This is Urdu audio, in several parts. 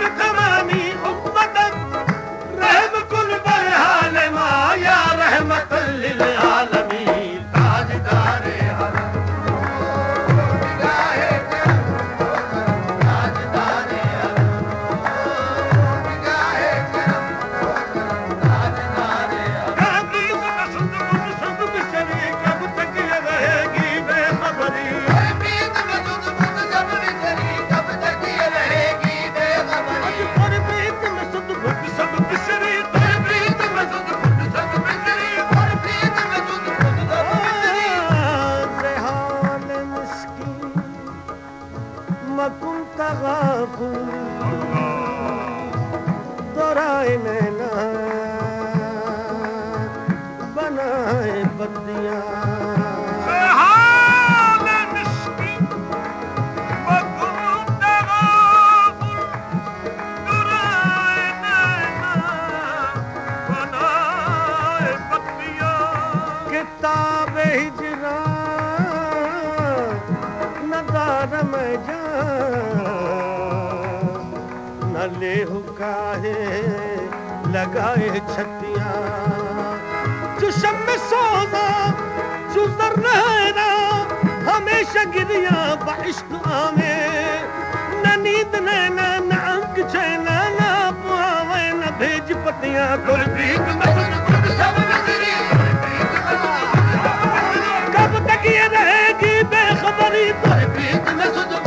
پر تمامی امتک رحم کن برحال ما یا رحمت للعالمین تاجدار حرم دورائے نینا بنائے بدیاں حال مسکی مکن تغافل دورائے نینا بنائے بدیاں کتاب ہجران نظار میں لے کاہے لگائے چھتیاں جو شم سوزا جو زر رہنا ہمیشہ گریاں بعشق آمے نہ نیند نینا نہ انک چینا نہ پواوے نہ بھیج پتیاں گل بیگ میں سب نظری کب تک یہ رہے گی بے خبری پر بیگ میں سب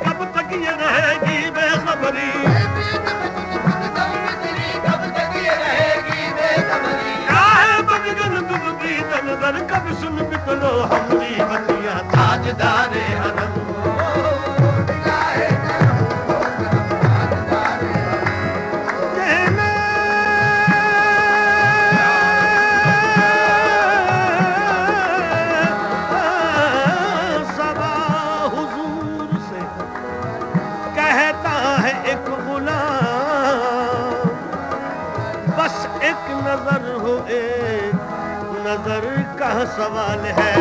کب تک یہ رہے گی بے خبری کاہے بدگن دبدی دنگر کب سن بکلو ہمری بندیاں تاجدار حرم نظر کا سوال ہے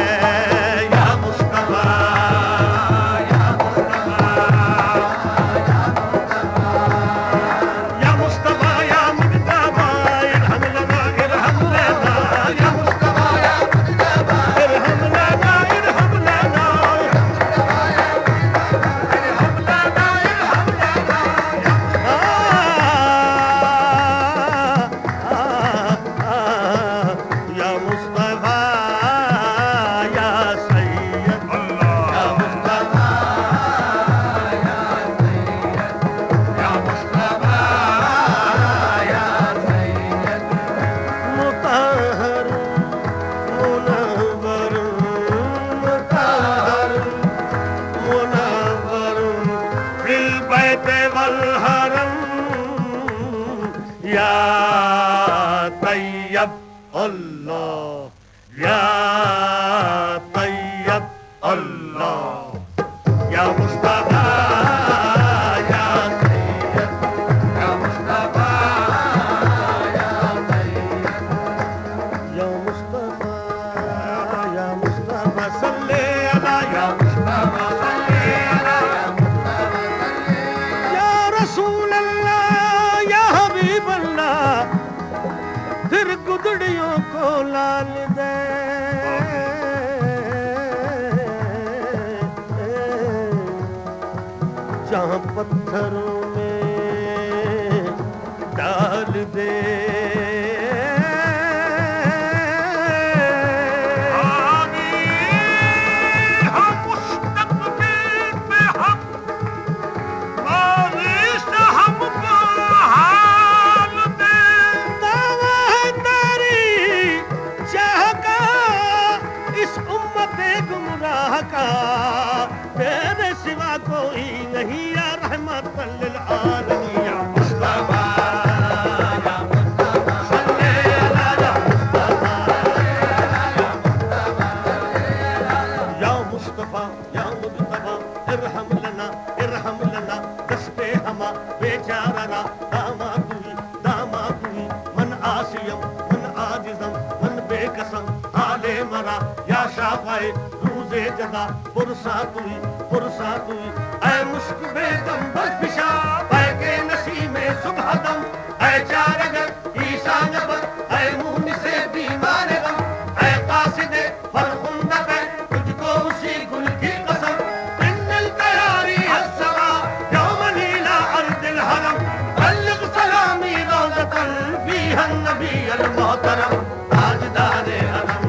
یا مصطفیٰ یا مصطفیٰ یا مصطفیٰ یا مجتبیٰ ارحم لنا ارحم لنا یا مصطفیٰ یا مجتبیٰ ارحم لنا ارحم لنا ارحم لنا ارحم لنا اللہ یا طیب اللہ یا مصطفیٰ یا طیب یا مصطفیٰ یا طیب یا مصطفیٰ یا مصطفیٰ صلی علی یا مصطفیٰ صلی علی یا رسول اللہ یا حبیب اللہ پھر گدڑیوں کو لال دے جہاں پتھروں میں ڈال دے تیرے سوا کوئی نہیں یا رحمت للعالمین بیچارہ را داماد ہوئی من آسیم من عاجزم من بے قسم حال مرا یا شافائے روز جزا فرصت ہوئی اے مشک بے دم بلفشا بے کے نسیم صبح دم اے چارگر عیسیٰ نبر اے مونس بیمار غم اے قاصد فرخندہ پہ تجھ کو اسی گل کی قسم ان القیاری السوا یوم نیلا ارض الحرم بلغ سلامی روضة فیہا النبی المحترم تاجدار حرم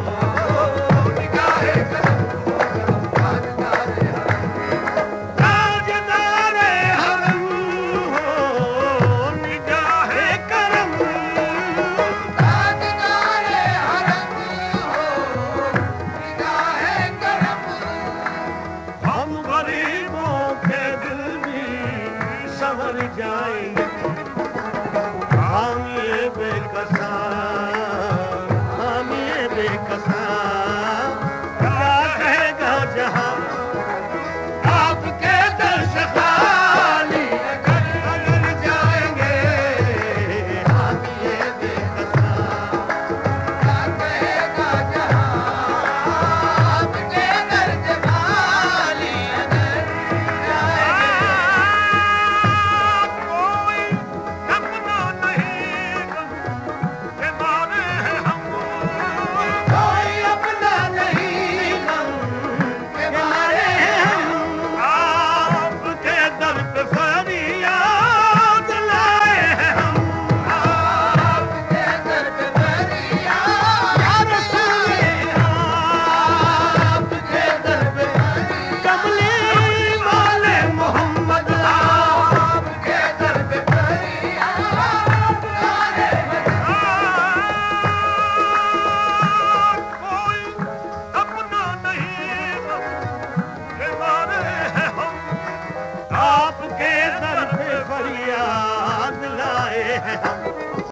آپ کے در پہ فریاد لائے ہیں